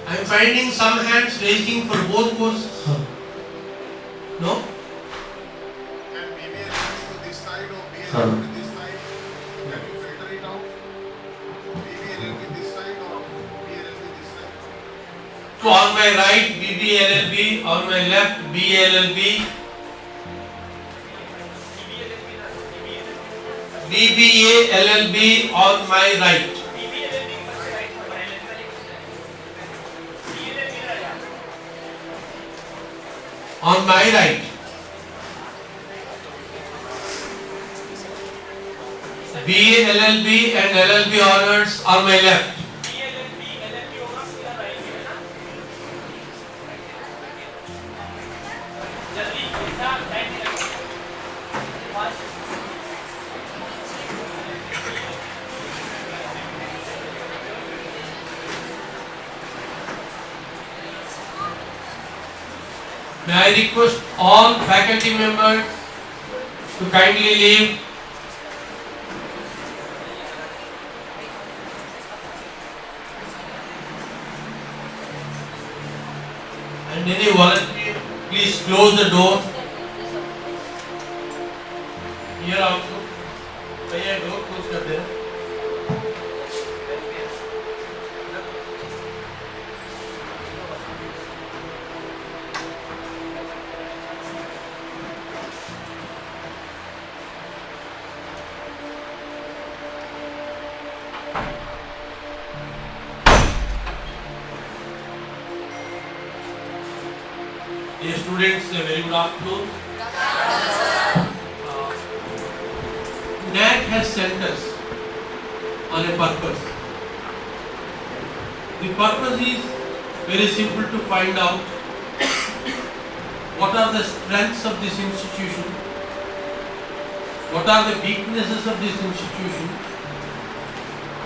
I am finding some hands raising for both courses. No? Can B.A.LL.B to this side or B.A.LL.B to this side? Can you filter it out? B.A.LL.B this side or B.A.LL.B this side? So on my right B.B.L.L.B, on my left B.A.LL.B. B.B.A.LL.B on my right. On my right. B.A.LL.B and LLB honors on my left. May I request all faculty members to kindly leave. And any volunteer, please close the door. Here also. भैया door close कर देना. Dear students, a very good afternoon. Naac has sent us on a purpose. The purpose is very simple to find out what are the strengths of this institution, what are the weaknesses of this institution,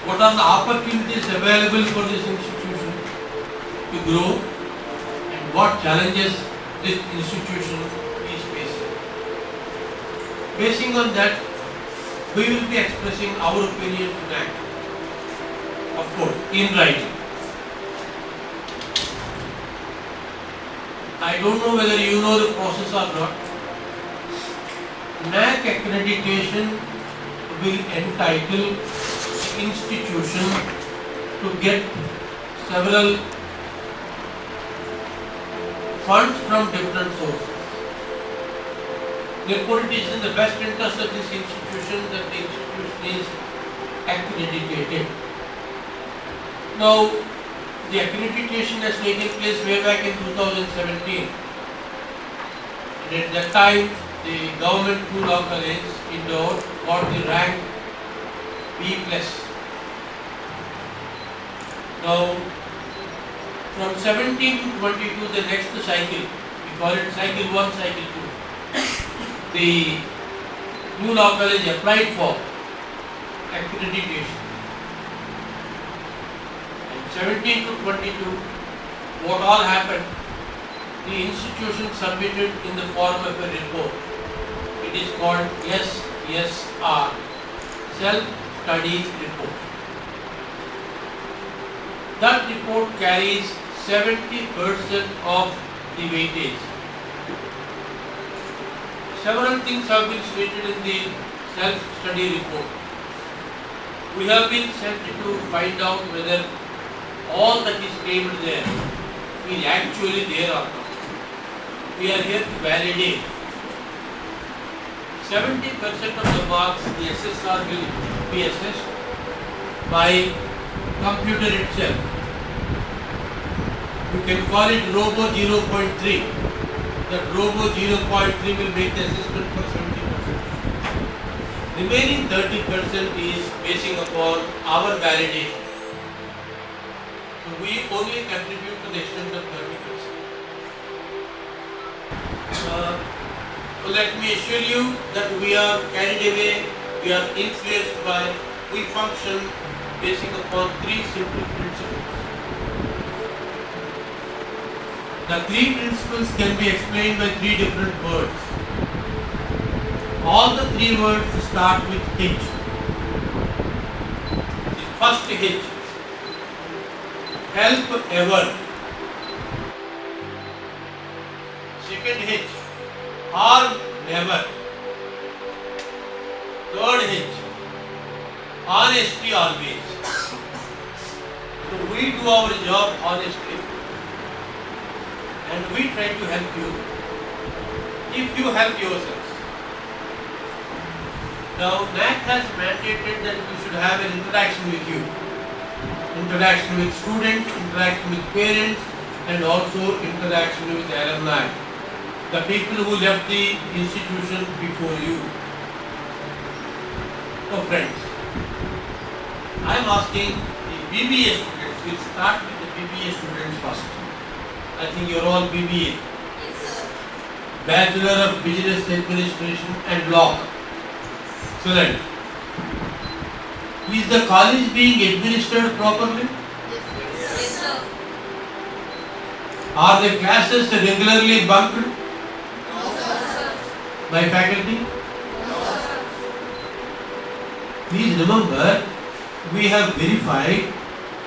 what are the opportunities available for this institution to grow, and what challenges this institution is facing. Basing on that, we will be expressing our opinion tonight, of course, in writing. I don't know whether you know the process or not. Naac accreditation will entitle the institution to get several funds from different sources. Therefore, it is in the best interest of this institution that the institution is accredited. Now, the accreditation has taken place way back in 2017. And at that time, the government Holkar College, Indore, got the rank B+. Now, from 17 to 22, the next cycle, we call it cycle 1, cycle 2. The Holkar College applied for accreditation. And 17 to 22, what all happened? The institution submitted in the form of a report. It is called SSR, Self-Study Report. That report carries 70% of the weightage. Several things have been stated in the self-study report. We have been sent to find out whether all that is named there is actually there or not. We are here to validate. 70% of the marks, the SSR will be assessed by computer itself. You can call it Robo 0.3. That Robo 0.3 will make the assessment for 70%. Remaining 30% is basing upon our validation. So we only contribute to the extent of 30%. Let me assure you that we are carried away, we are influenced by, we function basing upon three simple principles. The three principles can be explained by three different words. All the three words start with H. The first H, help ever. H, harm never. Third H, honesty always. So we do our job honestly and we try to help you if you help yourselves. Now NAC has mandated that we should have an interaction with you. Interaction with students, interaction with parents and also interaction with alumni. The people who left the institution before you. So friends, I am asking the BBA students, we'll start with the BBA students first. I think you're all BBA. Yes, sir. Bachelor of Business Administration and Law. Excellent. Is the college being administered properly? Yes, sir. Are the classes regularly bunked No, sir. by faculty? No, sir. Please remember, we have verified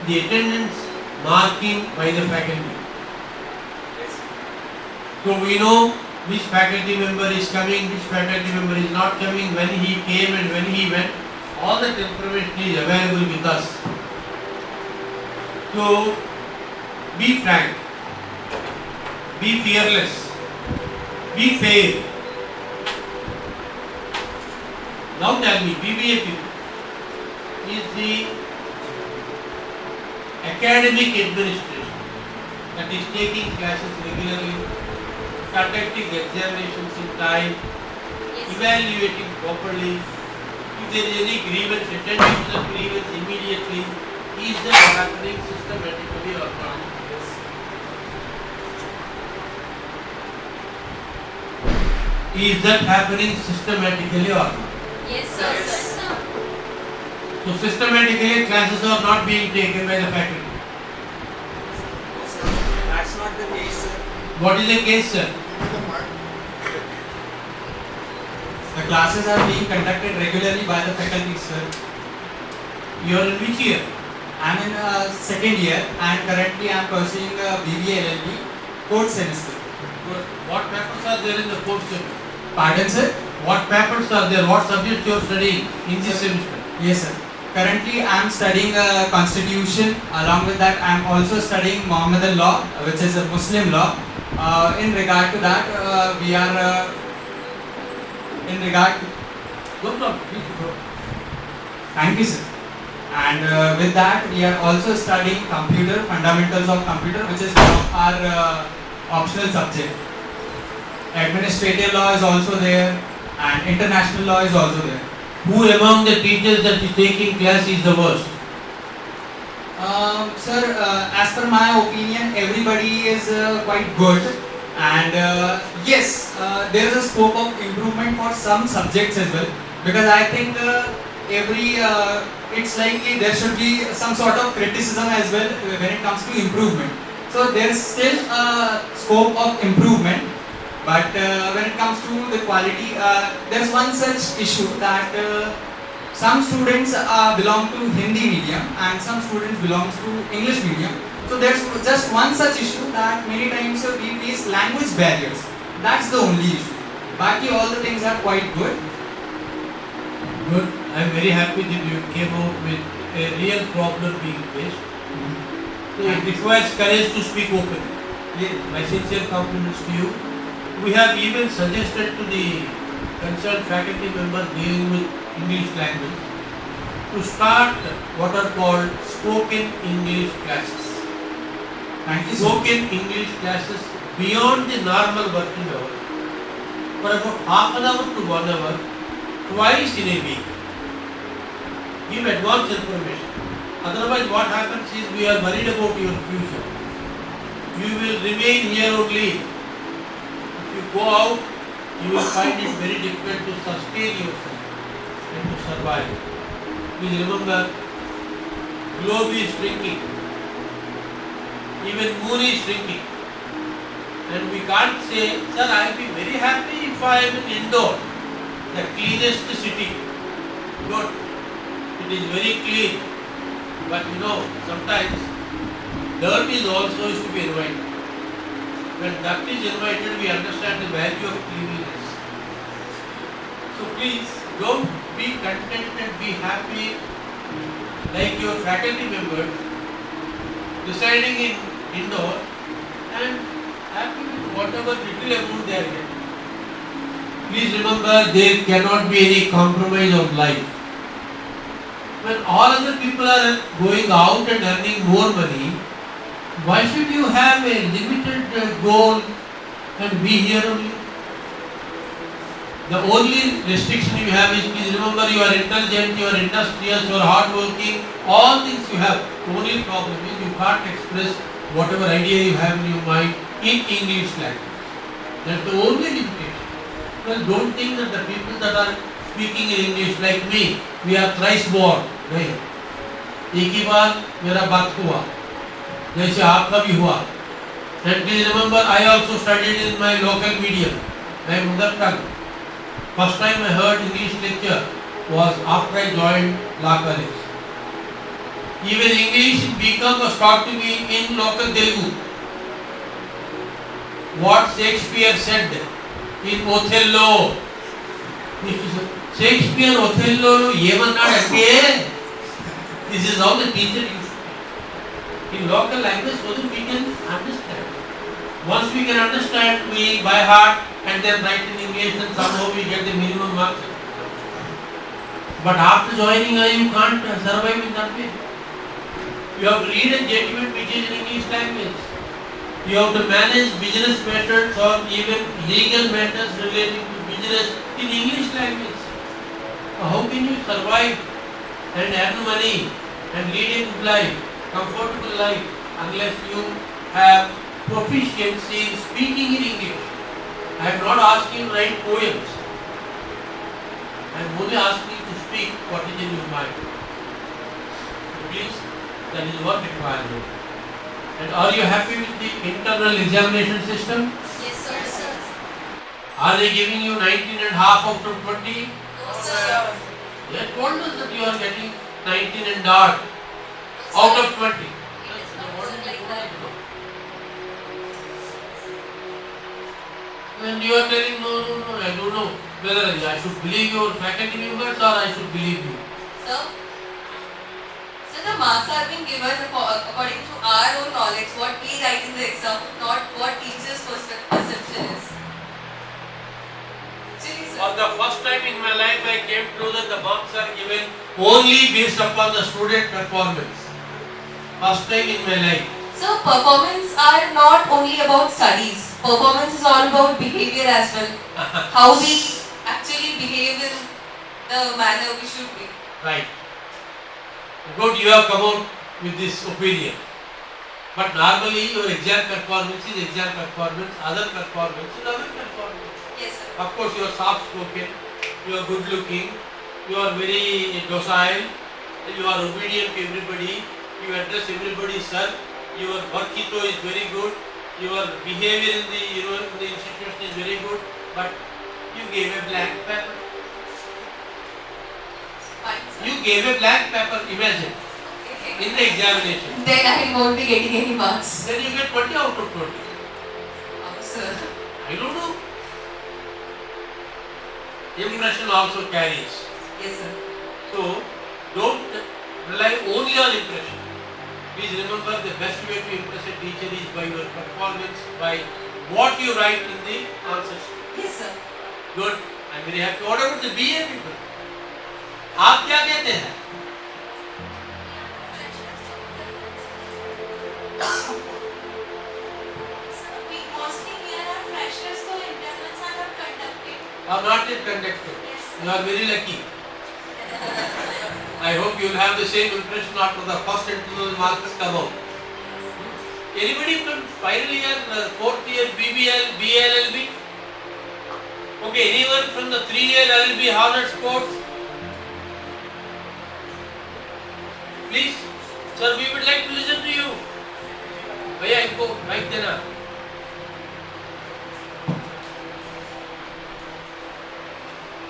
the attendance marking by the faculty. So we know which faculty member is coming, which faculty member is not coming, when he came and when he went. All that information is available with us. So be frank, be fearless, be fair. Now tell me, BBA people, is the academic administration that is taking classes regularly, conducting examinations in time, Yes, sir. evaluating properly, if there is any grievance, attending to the grievance immediately, is that happening systematically or not? Is that happening systematically or not? Yes, sir. Yes, sir. So systematically classes are not being taken by the faculty. That's not the case, sir. What is the case, sir? Give me the mic. The classes are being conducted regularly by the faculty, sir. You are in which year? I'm in second year and currently I'm pursuing B.A.LL.B. fourth semester. What papers are there in the fourth semester? Pardon, sir? What papers are there? What subjects you are studying in this semester? Yes, sir. Currently I'm studying Constitution. Along with that I'm also studying Mohammedan law, which is a Muslim law. In regard to that, we are in regard. No problem. Please go. Thank you, sir. And with that, we are also studying computer, fundamentals of computer, which is one of our optional subject. Administrative law is also there, and international law is also there. Who among the teachers that is taking class is the worst? Sir, as per my opinion, everybody is quite good, and yes, there is a scope of improvement for some subjects as well. Because I think it's likely there should be some sort of criticism as well when it comes to improvement. So there is still a scope of improvement, but when it comes to the quality, there is one such issue that some students belong to Hindi medium and some students belong to English medium. So there's just one such issue that many times we face language barriers. That's the only issue. Baki all the things are quite good. Good. I am very happy that you came out with a real problem being faced. So it requires courage to speak openly. Yeah. My sincere compliments to you. We have even suggested to the concerned faculty members dealing with English language to start what are called spoken English classes. Thank you so much. Spoken English classes beyond the normal working hour for about half an hour to 1 hour, twice in a week. Give advance information. Otherwise what happens is we are worried about your future. You will remain here only. If you go out, you will find it very difficult to sustain yourself and to survive. Please remember, globe is shrinking. Even moon is shrinking. And we can't say, sir, I will be very happy if I am in Indore, the cleanest city. Good. It is very clean. But sometimes dirt is also to be avoided. When that is invited, we understand the value of cleanliness. So please don't be content and be happy like your faculty members residing in Indore and happy with whatever little amount they are getting. Please remember, there cannot be any compromise of life. When all other people are going out and earning more money, why should you have a limited goal and be here only? The only restriction you have is, please remember, you are intelligent, you are industrious, you are hardworking, all things you have. The only problem is you can't express whatever idea you have in your mind in English language. That's the only limitation. Well, don't think that the people that are speaking in English like me, we are thrice born. नहीं, एक ही बार मेरा बात हुआ, जैसे आपका भी हुआ. And please remember, I also studied in my local medium, my mother tongue. First time I heard English lecture was after I joined Law College. Even English in BCom was taught to me in local Telugu. What Shakespeare said in Othello. Shakespeare Othello ఏమన్నాడంటే, this is how the teacher used to teach. In local language so that we can understand. Once we can understand, we by heart and then write in English and somehow we get the minimum marks. But after joining you can't survive in that way. You have to read a judgment which is in English language. You have to manage business matters or even legal matters relating to business in English language. How can you survive and earn money and lead a good life, comfortable life, unless you have proficiency in speaking in English? I am not asking you to write poems. I am only asking you to speak what is in your mind. So please, that is what requirement. And are you happy with the internal examination system? Yes, sir. Are they giving you 19.5 out of 20? No, sir. They have told us that you are getting 19 and dot out of 20. It is not like that. And you are telling, no, I don't know whether I should believe your faculty members or I should believe you. Sir, the marks are being given according to our own knowledge, what we write in the exam, not what teacher's perception is. Actually, sir. For the first time in my life, I came to know that the marks are given only based upon the student performance. First time in my life. So performance are not only about studies. Performance is all about behavior as well. How we actually behave in the manner we should be. Right. Good, you have come out with this opinion. But normally your exam performance is exam performance, other performance is other performance. Yes, sir. Of course, you are soft spoken, you are good looking, you are very docile, you are obedient to everybody, you address everybody sir, your work ethos is very good, your behavior in the institution is very good, but you gave a blank paper. Fine, sir. You gave a blank paper, imagine, Okay. in the examination. Then I won't be getting any marks. Then you get 20 out of 20. Oh, sir. I don't know. Impression also carries. Yes, sir. So, don't rely only on impression. Please remember, the best way to impress a teacher is by your performance, by what you write in the answers. Yes, sir. Good. I'm very happy. What about the BA people? आप क्या कहते हैं? We mostly here are freshers, so internals are not conducted. Or not yet conducted? Yes. You are very lucky. I hope you will have the same impression after the first internal marks come out. Anybody from final year, fourth year, B.B.L., B.A.LL.B? Okay, anyone from the 3-year LLB honor sports? Please, sir, we would like to listen to you. भैया इनको mic देना.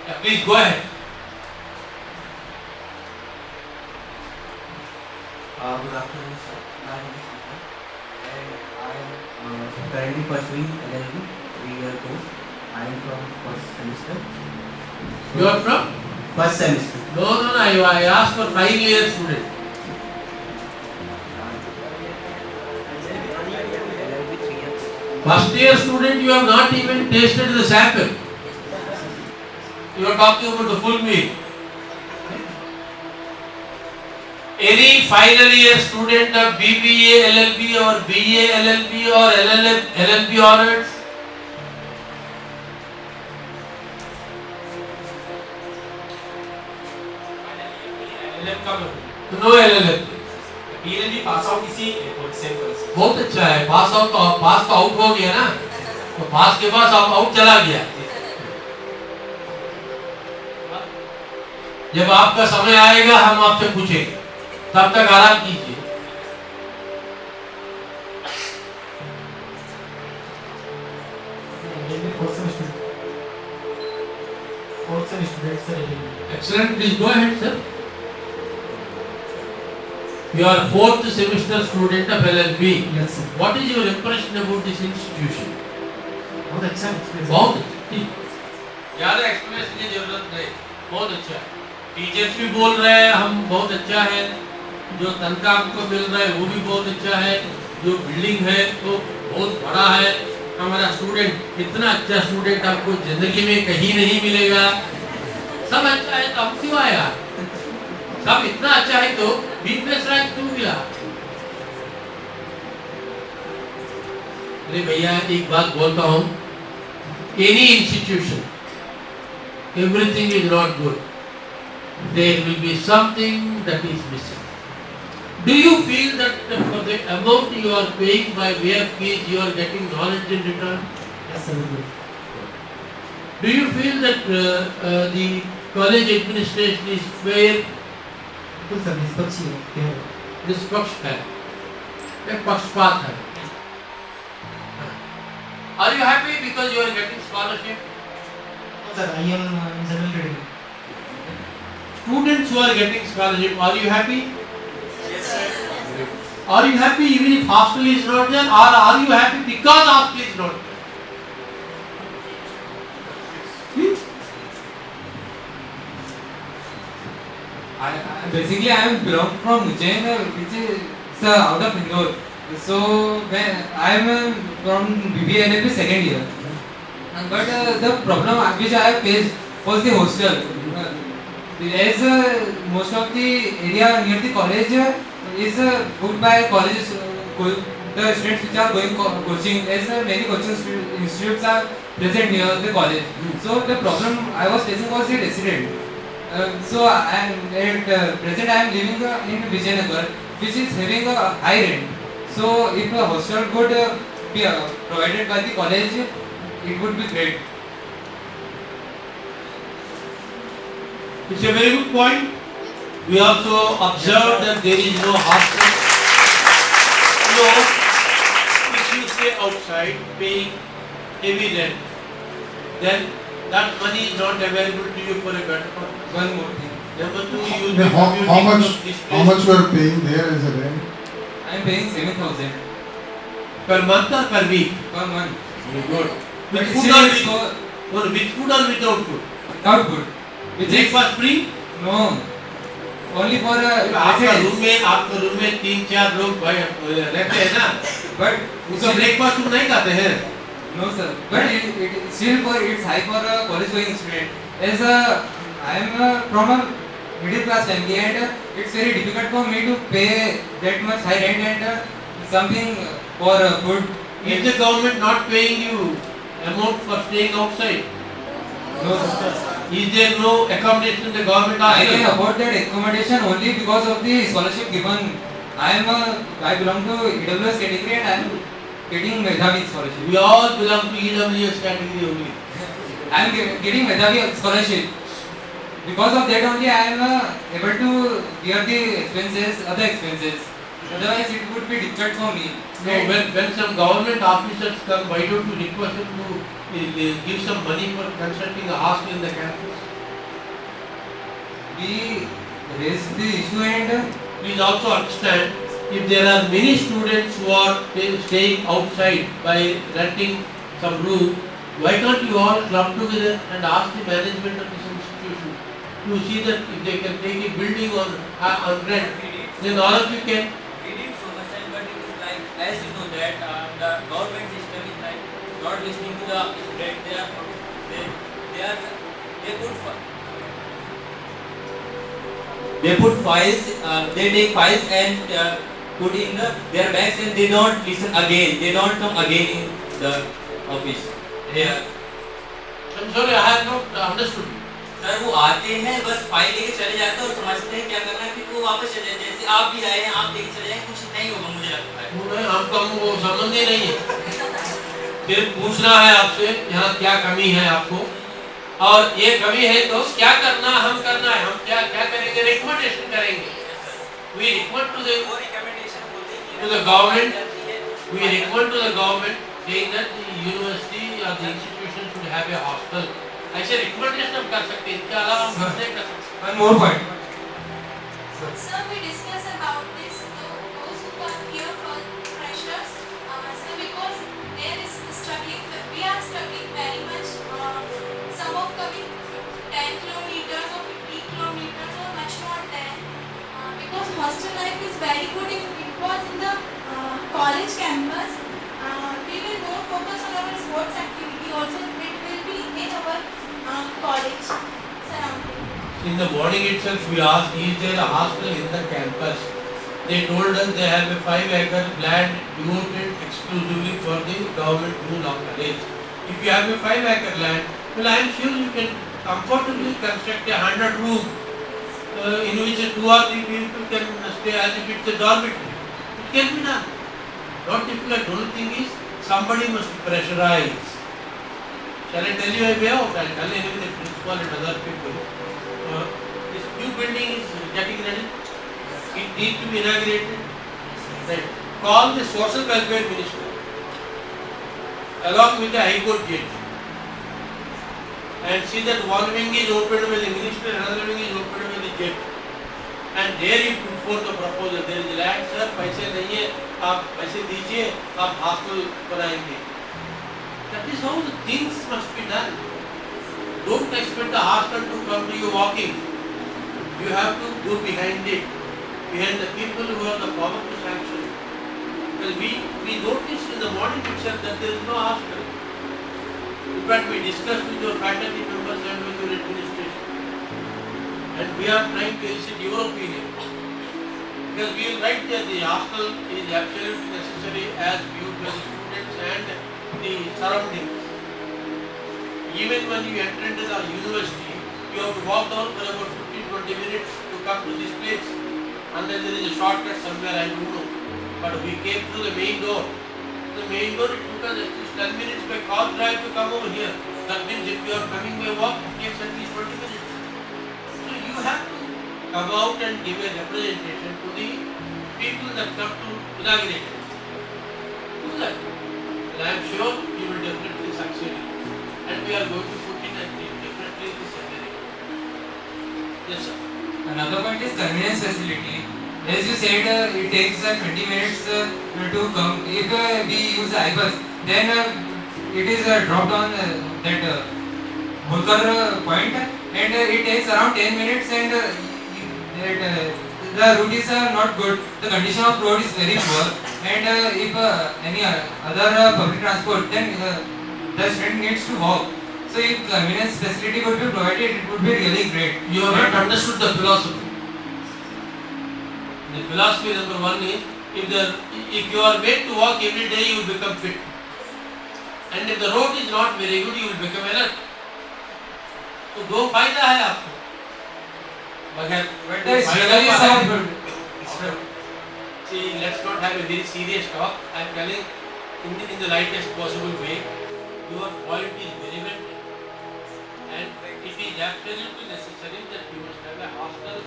Yeah, please go ahead. Good afternoon, sir. My name is Holkar, and I am preparing currently pursuing LLB 3-year course. I am from first semester. You are from? First semester. No, I asked for 5-year student. LLB 3-year course. First year student, you have not even tasted the sample. You are talking about the full meal. Any final year student of BBA, LLB or BA, LLB or LLB honors? No LLB. B.A.L.B pass out इसी same college से। बहुत अच्छा है, pass out तो out हो गया ना, तो पास के पास अब आउट चला गया। जब आपका समय आएगा हम आपसे पूछेंगे, तब तक आराम कीजिए। Excellent, please go ahead, sir. You are 4th semester student of LLB. Yes, sir. What is your impression about this institution? बहुत अच्छा एक्सपीरियंस। बहुत ठीक, ज़्यादा एक्सप्लेनेशन की जरूरत नहीं, बहुत अच्छा है। टीचर्स भी बोल रहे हैं हम बहुत अच्छा है, जो तनख्वाह हमको मिल रहा है वो भी बहुत अच्छा है, जो बिल्डिंग है वो बहुत बड़ा है। हमारा स्टूडेंट, इतना अच्छा स्टूडेंट आपको जिंदगी में कहीं नहीं मिलेगा। सब अच्छा है तो हम क्यों आया? सब इतना अच्छा है तो वीकनेस रैंक क्यों मिला? अरे भैया एक बात बोलता हूँ, any institution, everything is not good. There will be something that is missing. Do you feel that for the amount you are paying by way of fees, you are getting knowledge in return? Yes, sir. Do you feel that the college administration is fair? बिल्कुल sir, निष्पक्ष है, fair है। निष्पक्ष है, एक पक्षपात है। Are you happy because you are getting scholarship? No, sir, I am in general category. Students who are getting scholarship, are you happy? Yes, sir. Are you happy even if hostel is not there, or are you happy because hostel is not there? Basically I am belong from Ujjain, which is out of Indore. So when I am from B.A.LL.B second year, but the problem which I have faced was the hostel. As most of the area near the college is booked by colleges, the students which are going coaching, as many coaching institutes are present near the college. So the problem I was facing was the resident. So at present I am living in Vijayanagar, which is having a high rent. So if a hostel could be provided by the college, it would be great. It's a very good point. We also observed that there is no hostel. So, if you stay outside paying heavy rent, then that money is not available to you for a better purpose. One more thing. Number two, you will Then be how commuting much from this how place much you are paying there as a rent? I am paying 7,000 per month or per week? per month. Very good. But With food still or it's with food or without food? not good. Which is Breakfast free? no, only for आपका residents. Room में 3-4 लोग रहते हैं ना, But उसका breakfast तुम नहीं खाते हैं? no sir. But it still for it's high for a college going student. As I am from a middle class family and it's very difficult for me to pay that much high rent and something for food. Is the government not paying you amount for staying outside? No sir. Is there no accommodation in the government I can hostel? afford that accommodation only because of the scholarship given. I belong to EWS category and I am getting Madhya scholarship. We all belong to EWS category only. I am getting Madhya scholarship. Because of that only I am able to bear the expenses, other expenses. Otherwise it would be difficult for me. No, when some government officers come, why don't you request them to give some money for constructing a hostel in the campus? We raised the issue and Please also understand, if there are many students who are staying outside by renting some room, why can't you all club together and ask the management of this institution to see that if they can take a building on rent, then all of you can. We did so much time, but it is like, as you know that the government system is like not listening to the student. They put files, they take files and put in their bags, and they don't listen again. They don't come again in the office. Yeah. I'm sorry, I have not understood you. Sir वो आते हैं बस file लेके चले जाते हैं और समझते हैं क्या करना है, फिर वो वापस चले जाते हैं। जैसे आप भी आए हैं, आप लेके चले जाएं, कुछ नहीं होगा मुझे लगता है। वो नहीं, हमका वो संबंध ही नहीं है। फिर पूछना है आपसे यहाँ क्या कमी है आपको, और ये कमी है तो क्या करना है, हम क्या क्या करेंगे, रिकमेंडेशन करेंगे। We recommend to the government, saying that the university or the institution should have a hostel. ऐसे रिकमेंडेशन हम कर सकते हैं, इसके अलावा हम कुछ नहीं कर सकते। One more point. Sir, we discuss about this. Those who are here for freshers, so because there is struggling, we are struggling very much. Some of coming 10 kilometers or 50 kilometers or much more than. Because hostel life is very good. If it was in the college campus, we will more focus on our sports activity. Also, it will be in our college surrounding. In the morning itself, we asked, is there a hostel in the campus? They told us they have a 5-acre land devoted exclusively for the government rule of college. If you have a 5-acre land, well, I am sure you can comfortably construct a 100-room in which 2 or 3 people can stay as if it's a dormitory. It can be done. Not difficult. The only thing is somebody must pressurize. Shall I tell you a way out? I'll tell you the principal and other people. This new building is getting ready. It needs to be inaugurated. Right. Call the social welfare minister along with the High Court judge and see that one wing is opened by the minister, another wing is opened by the judge. And there you put forth the proposal. There is land, sir, पैसे नहीं है, आप पैसे दीजिए, आप hostel बनाएंगे. That is how the things must be done. Don't expect the hostel to come to you walking. You have to go behind it, behind the people who have the power to sanction. Well, we noticed in the morning itself that there is no hostel. In fact, we discussed with your faculty members and with your administration. And we are trying to elicit your opinion. Because we will write that the hostel is absolutely necessary as viewed by the students and the surroundings. Even when you enter into the university, you have to walk down for about 15-20 minutes to come to this place. Unless there is a shortcut somewhere, I don't know. But we came through the main door. The main door, it took us at least 10 minutes by car drive to come over here. That means if you are coming by walk, it takes at least 20 minutes. So you have to come out and give a representation to the people that come to inaugurate it. Do that. And I am sure you will definitely succeed. And we are going to put in definitely this area. Yes, sir. Another point is convenience facility. As you said, it takes 20 minutes to come. If we use the iBus, then it is dropped on that Holkar point, and it takes around 10 minutes, and the route is not good. The condition of road is very poor, and if any other public transport, then the student needs to walk. So if convenience facility would be provided, it would be really great. You have not understood the philosophy. The philosophy number one is, if you are made to walk every day, you will become fit. And if the road is not very good, you will become alert. तो दो फायदा है आपको. But the struggle is so good. See, let's not have a very serious talk. I am telling in the lightest possible way. Your point is very well taken. And it is absolutely necessary that you must have a hostel.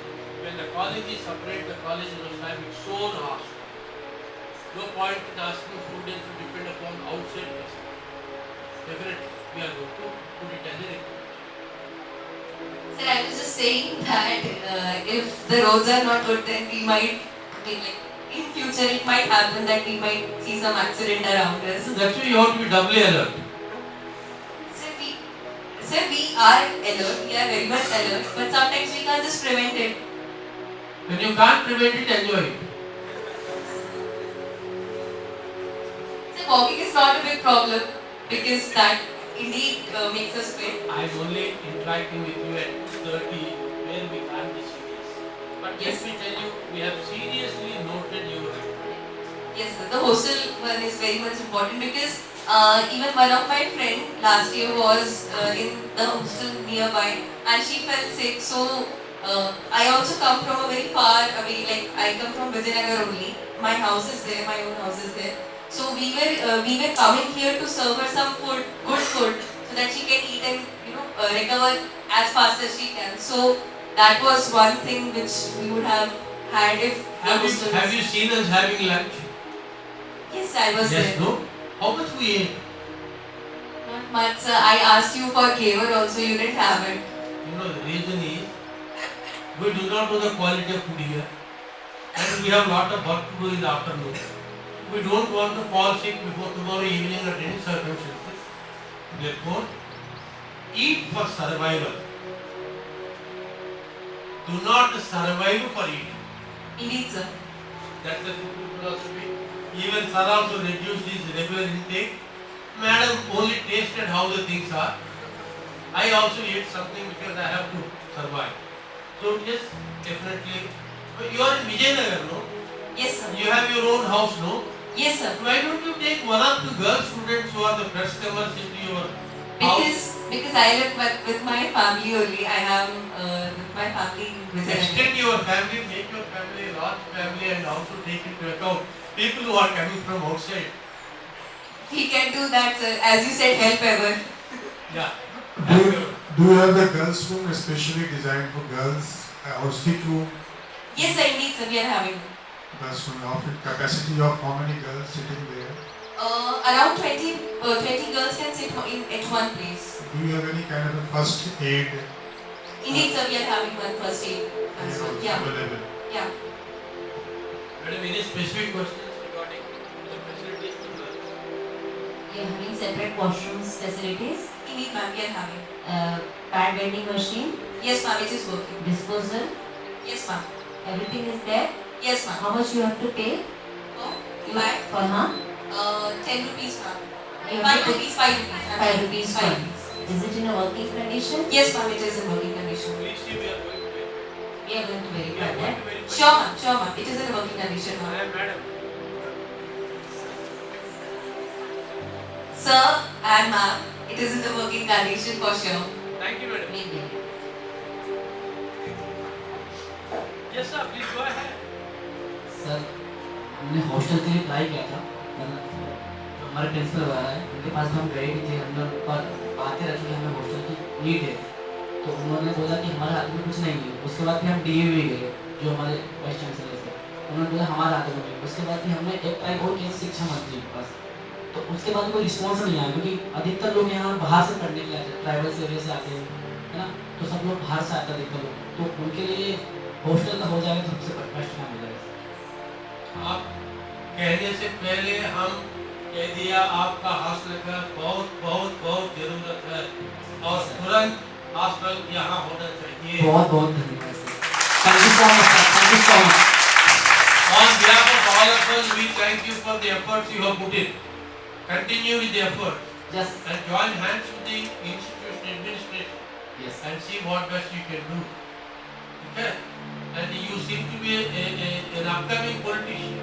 When the college is separate, the college must have its own hostel. No point in asking students to depend upon outside facilities. Definitely, we are going to put it as a requirement. Sir, I was just saying that if the roads are not good, then we might be like in future it might happen that we might see some accident around us. That's why you have to be doubly alert. Sir, we are alert, we are very much alert, but sometimes we can't just prevent it. When you can't prevent it, enjoy it. So walking is not a big problem because that indeed makes us fit. I'm only interacting with you at 2:30 where we can't be serious. But Yes. let me tell you, we have seriously noted your Yes, sir, the hostel one is very much important because even one of my friend last year was in the hostel nearby and she fell sick. So I also come from a very far away, like I come from Vijayanagar only. My house is there, my own house is there. So we were coming here to serve her some food, good food, so that she can eat and recover as fast as she can. So that was one thing which we would have had if the hostel Have you seen us having lunch? Yes, I was Yes, there. no? How much we ate? Not much, sir. I asked you for caver also, you didn't have it. You know, the reason is we do not know the quality of food here and we have lot of work to do in the afternoon. We don't want to fall sick before tomorrow evening at any circumstances. Therefore, eat for survival. Do not survive for eating. Indeed, sir. That's the simple philosophy. Even sir also reduced his regular intake. Madam only tasted how the things are. I also ate something because I have to survive. So yes, definitely. But you are in Vijayanagar, no? Yes, sir. You have your own house, no? Yes, sir. Why don't you take one or two girl students who are the first comers into your house? Because I live with my family only. I am with my family in Vijayanagar. Extend your family, make your family a large family and also take into account people who are coming from outside. We can do that, sir. As you said, help ever. Yeah. Do you have the girls' room especially designed for girls or stick room? Yes, sir. Indeed, sir. We are having Girls' room of capacity of how many girls sitting there? around 20 girls can sit at one place. Do you have any kind of a first aid Indeed, sir. We are having one first aid as well. Yeah. available? Yeah. Madam, any specific questions regarding the facilities to girls? We are having separate washrooms facilities, Indeed, ma'am. We are having. pad vending machine, Yes, ma'am. It is working. disposal, Yes, ma'am. everything is there. Yes, ma'am. How much you have to pay? You buy? For huh? 10 rupees, ma'am. You 5 have to rupees. 5 rupees. 5 rupees 5 one. rupees. Is it in a working condition? Yes, ma'am. It is in working condition. Please see, we are going to wait. We are going to We verify are going that. to verify. Sure, ma'am. Sure, ma'am. It is in working condition, ma'am. Madam. Sir and ma'am, it is in the working condition for sure. Thank you, madam. Maybe. Yes, sir. Please go ahead. Sir हमने hostel के लिए apply किया था जो हमारे principal वगैरह है उनके पास हम गए भी थे, हमने उन पर बातें रखी कि हमें हॉस्टल की नीड है, तो उन्होंने बोला कि हमारे हाथ में कुछ नहीं है। उसके बाद फिर हम DA भी गए जो हमारे वाइस चांसलर थे, उन्होंने बोला हमारे हाथ में नहीं। उसके बाद फिर हमने एक ट्राई और किया शिक्षा मंत्री के पास, तो उसके बाद कोई रिस्पॉन्स नहीं आया क्योंकि अधिकतर लोग यहाँ बाहर से पढ़ने के लिए आते हैं, ट्राइबल एरिया से आते हैं, है ना, तो सब लोग बाहर से आते हैं अधिकतर लोग, तो उनके लिए हॉस्टल का हो जाएगा तो सबसे बेस्ट काम हो जाएगा। आप कहने से पहले हम कह दिया आपका हॉस्टल का बहुत बहुत बहुत जरूरत है और तुरंत हॉस्टल यहाँ होना चाहिए। बहुत बहुत धन्यवाद sir, thank you so much, thank you so much. On behalf of all of us, we thank you for the efforts you have put in. Continue with the effort. Yes. And join hands with the institution administration. Yes. And see what best you can do. Okay? And you seem to be an upcoming politician.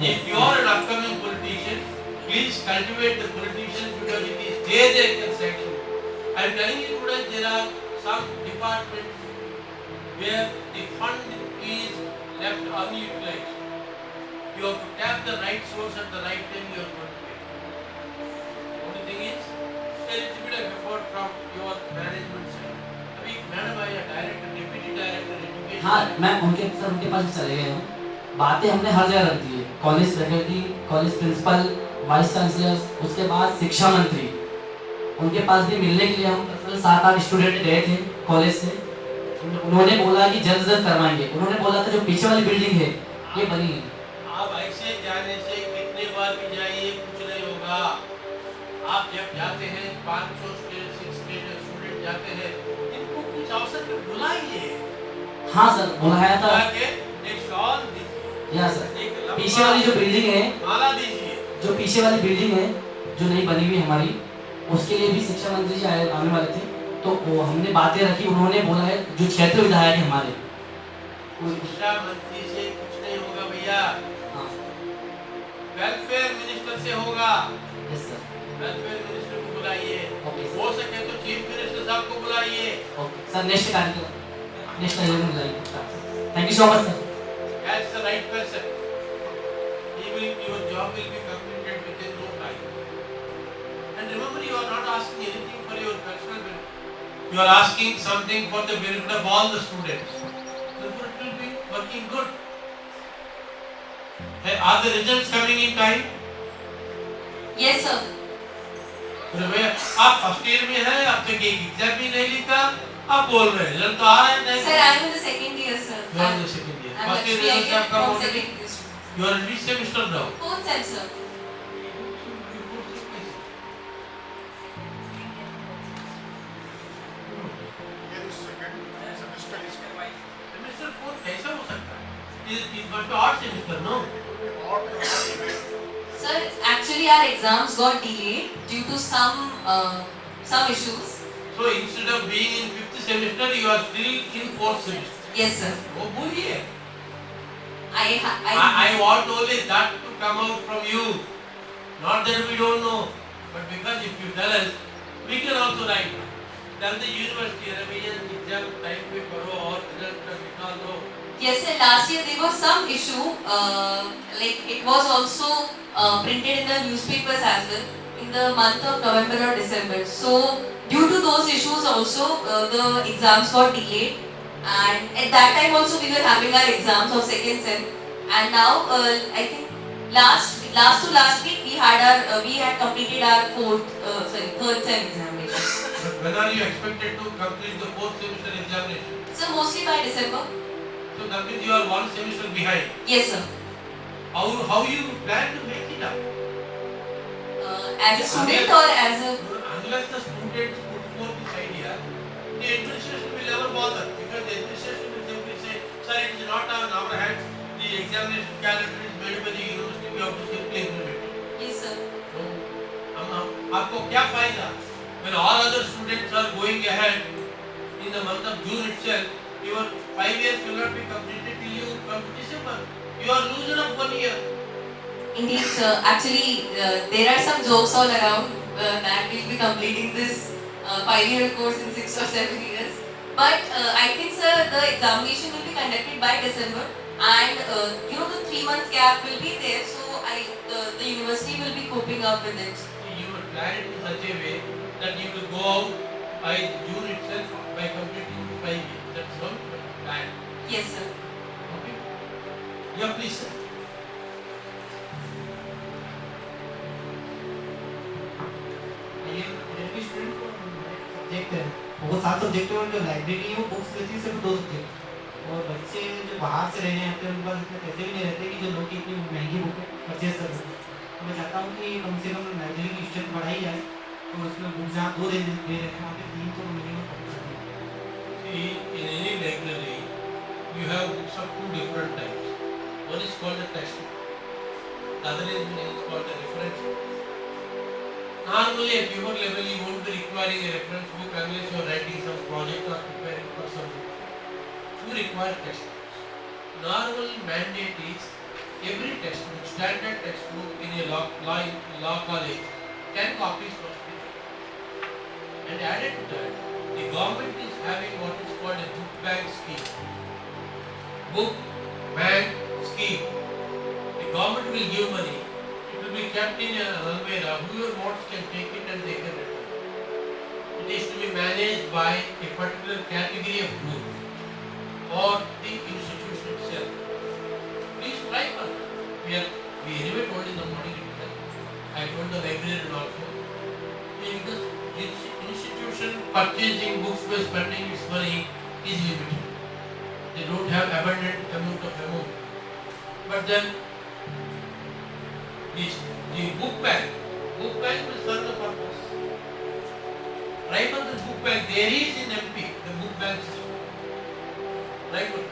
If you are an upcoming politician, please cultivate the politicians because it is there they can sanction. I am telling you today there are some departments where the fund is left unutilized. You have to tap the right source at the right time, you are going to get. Only thing is, there is a bit of effort from your management side. अभी madam आई है director, deputy director education. हाँ, मैं उनके पास चले गए हूँ। बातें हमने हर जगह रख दी है, college faculty, college principal, vice chancellor, उसके बाद शिक्षा मंत्री, उनके पास भी मिलने के लिए हम 7-8 स्टूडेंट गए थे कॉलेज से, उन्होंने बोला कि जल्द से जल्द करवाएंगे। उन्होंने बोला था जो पीछे वाली बिल्डिंग है ये बनी है। आप ऐसे जाने से कितने बार भी जाइए कुछ नहीं होगा। आप जब जाते हैं 500 स्टूडेंट जाते हैं, इनको कुछ अवसर पे बुलाइए। हाँ सर, बुलाया था। बुला के एक शॉल दीजिए। या सर, एक लंबा पीछे वाली जो बिल्डिंग है, माला दीजिए। जो पीछे वाली बिल्डिंग है जो नई बनी हुई हमारी, उसके लिए भी शिक्षा मंत्री जी आने वाले थे, तो वो हमने बातें रखी। उन्होंने बोला है जो क्षेत्र विधायक है हमारे, शिक्षा मंत्री से कुछ नहीं होगा भैया, वेलफेयर मिनिस्टर से होगा। यस सर, वेलफेयर मिनिस्टर को बुलाइए। ओके हो सके तो चीफ मिनिस्टर साहब को बुलाइए। ओके सर, नेक्स्ट कार्यक्रम नेक्स्ट आइटम बुलाइए। Thank you so much sir. That's the right person. Your job will be completed within no time. And remember, you are not asking anything for your personal benefit. You are asking something for the benefit of all the students. Therefore, it will be working good. Hey, are the results coming in time? Yes, sir. आप first year में हैं, अब तक एक exam भी नहीं लिखा, आप बोल रहे हैं रिजल्ट तो आ रहा है नहीं? Sir, I am in the second year, sir. You are in the second year. I'm First year actually I results came आपका from already? second year. You are in which semester now? Fourth sem, sir. Here is second semester is Semester 4 कैसा हो सकता है? It was the odd semester, no? Sir, actually our exams got delayed due to some issues. So instead of being in 5th semester, you are still in 4th semester. Yes, sir. वो बोलिए। I I want only that to come out from you. Not that we don't know, but because if you tell us, we can also write. Tell the university, revision exam time पे करो और result का निकाल दो। Yes, sir. Last year there was some issue. Like it was also printed in the newspapers as well in the month of November or December. So due to those issues also the exams got delayed. And at that time also we were having our exams of second sem. And now I think last to last week we had completed our third sem examination. But when are you expected to complete the 4th semester examination? So mostly by December. So that means you are one semester behind. Yes, sir. How you plan to make it up? As a student or as a... Unless the students put forth this idea, the administration will never bother, because the administration will simply say, sir, it is not on our hands, the examination calendar is made by the university, we have to simply implement it. Yes, sir. So, आपको क्या फायदा? When all other students are going ahead in the month of June itself, your 5 years will not be completed till you come to December. You are losing up 1 year. Indeed, sir. Actually, there are some jokes all around that we'll be completing this 5-year course in 6 or 7 years. But I think, sir, the examination will be conducted by December, and the 3 months gap will be there. So the university will be coping up with it. You will plan it in such a way that you will go out by June itself by completing 5 years. That's one plan. Yes, sir. Okay. Yeah, please, sir. Subject है वो 7 subject है, जो library है वो books देती है सिर्फ 2 subject. और बच्चे जो बाहर से रहने आते हैं उनके पास इतने पैसे भी नहीं रहते कि जो लोग की इतनी महंगी बुक परचेज कर सकें। तो मैं चाहता हूँ कि कम से कम लाइब्रेरी की स्ट्रेंथ बढ़ाई जाए, तो उसमें बुक जहाँ 2 दे रहे हैं वहाँ पे 3 तो मिनिमम पड़ता है। See, in any library, you have books of 2 different types. One is called a textbook. The other is called a reference book. Normally, at your level, you won't be requiring a reference book unless you are writing some project or preparing for something. You require textbooks. Normal mandate is every textbook, standard textbook in a law college, 10 copies must be there. And added to that, the government is having what is called a book bank scheme. Book bank scheme. The government will give money. It will be kept in a almirah. Whoever wants can take it and they can return. It is to be managed by a particular category of group or the institution itself. Please try for that. We anyway told in the morning itself. I told the librarian also. If the institution purchasing books by spending its money is limited. They don't have abundant amount of amount. But then the book bag will serve the purpose. Right on the book bag, there is in MP the book bag system. Right on.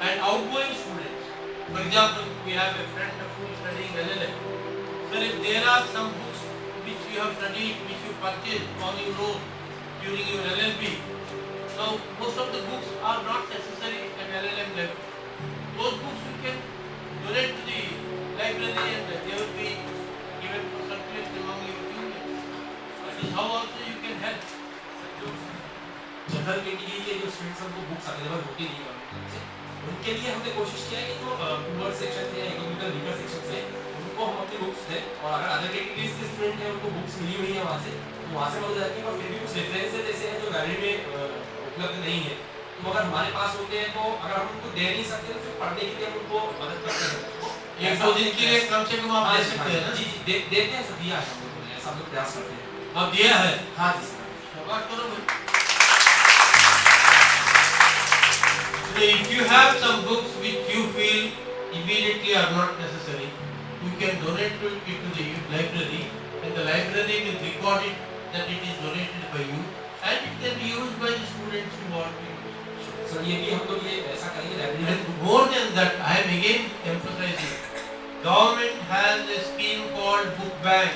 And outgoing students. For example, we have a friend who is studying LLM. So if there are some books which you have studied, which you purchased or you know during your LLB, now most of the books are not necessary at LLM level. Those books you can donate to the library and they will be given for circulation among your students. That is how also you can help. General category के जो students हैं उनको books available होती नहीं government से, उनके लिए हमने कोशिश किया है कि जो पुअर सेक्शन थे या इकोनॉमिकल वीकर सेक्शन से उनको हम अपनी बुक्स दें, और अगर अदर कैटेगरीज के स्टूडेंट हैं उनको बुक्स मिली हुई है वहाँ से, तो वहाँ से मदद आती है। और फिर भी कुछ रेफरेंसेस ऐसे हैं जो लाइब्रेरी में उपलब्ध नहीं है, तो अगर हमारे पास होते हैं तो अगर हम उनको दे नहीं सकते तो फिर पढ़ने के लिए हम उनको मदद करते हैं। एक दो दिन के लिए कम से कम आप दे सकते हैं ना? जी देते हैं, सब दिया है हम लोगों ने, ऐसा हम लोग प्रयास करते हैं। आप दिया है? हाँ जी सर। बात करो भाई। If you have some books which you feel immediately are not necessary, you can donate it to the library, and the library will record it that it is donated by you, and it can be used by the students who want to use. Sir ये भी हम लोग ये ऐसा करेंगे library में। And more than that, I am again emphasizing, government has a scheme called book bank.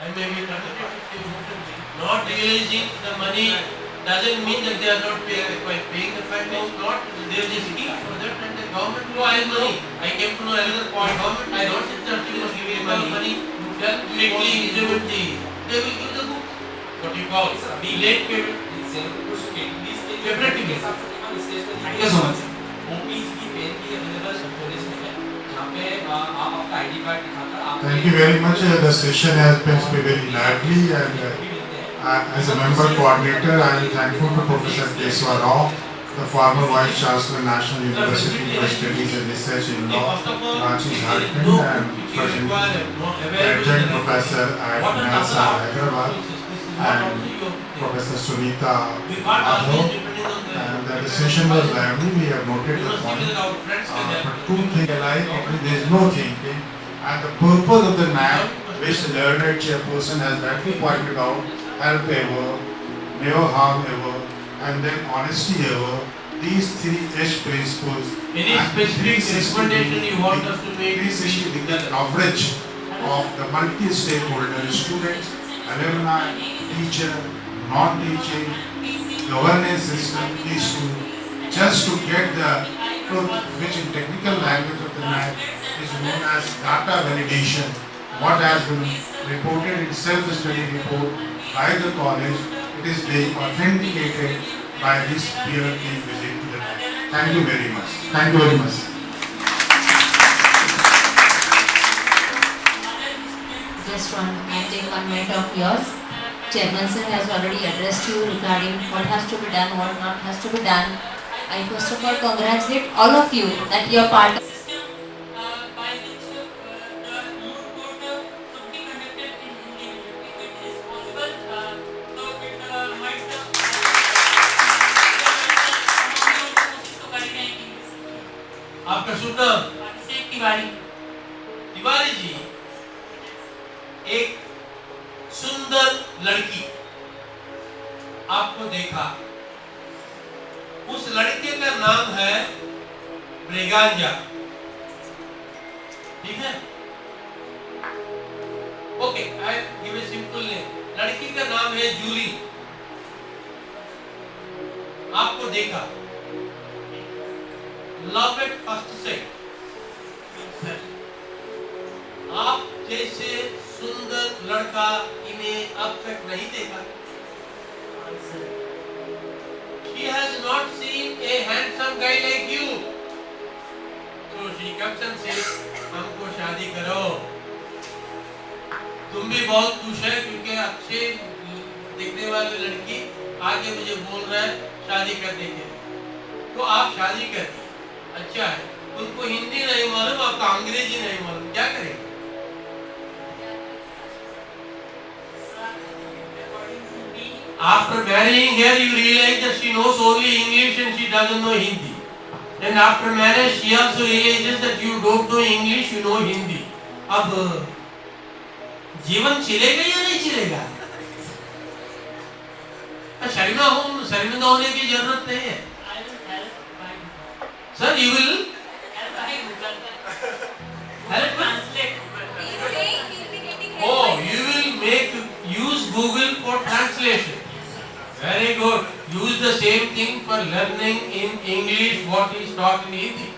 I may be not realizing the money doesn't mean that they are not paying. By paying the fine, they are not. There is a scheme for that, and the government will pay money. I came to know another point. Government, I don't think that you must give me money. You can quickly implement the. They will give the book. What you call late payment. Thank you so much. OPs की pen की available college में है, जहाँ पे आप आपका ID card दिखाकर आप। Thank you very much. The session has been very lively, and as a member coordinator, I am thankful to Professor Keswa Rao, the former Vice Chancellor, National University for Studies and Research in Law, Ranchi, Jharkhand, and present adjunct professor at Naac, Hyderabad, and Professor Sunita Adho. And the session was lively. We have noted the point. But two things alike, there is no thinking. And the purpose of the NAC, which the learned chairperson has rightly pointed out, help ever, never harm ever, and then honesty ever. These three H principles. Any specific recommendation you want us to make? 360-degree coverage of the multi-stakeholder students, alumni, teacher, non-teaching, governance system is to just to get the truth, which in technical language of the NAC is known as data validation. What has been reported in self-study report by the college, it is being authenticated by this peer team visit to the NAC. Thank you very much. Thank you very much. Just one, I take 1 minute of yours. Chairman sir has already addressed you regarding what has to be done, what not has to be done. I first of all congratulate all of you that you are part of आपका शुभ नाम? तिवारी। तिवारी जी, एक सुंदर लड़की आपको देखा, उस लड़के का नाम है ब्रेगांजा, ठीक है? Okay, I give a simple name. लड़की का नाम है जूली। आपको देखा, लव एट फर्स्ट साइट। आप जैसे सुंदर लड़का इन्हें अब तक नहीं देखा। She has not seen a handsome guy like you. So she comes and says, हमको शादी करो। तुम भी बहुत खुश है क्योंकि अच्छे दिखने वाली लड़की आगे मुझे बोल रहा है शादी करने के लिए। तो आप शादी कर दी, अच्छा है। उनको हिंदी नहीं मालूम, आपको अंग्रेजी नहीं मालूम, क्या करेंगे? After marrying her, you realize that she knows only English and she doesn't know Hindi. And after marriage, she also realizes that you don't know English, you know Hindi. अब जीवन चलेगा या नहीं चलेगा? शर्मिंदा होने की जरूरत नहीं है. Sir, you will help translate. Oh, you will use Google for translation. Very good. Use the same thing for learning in English what is taught in Hindi.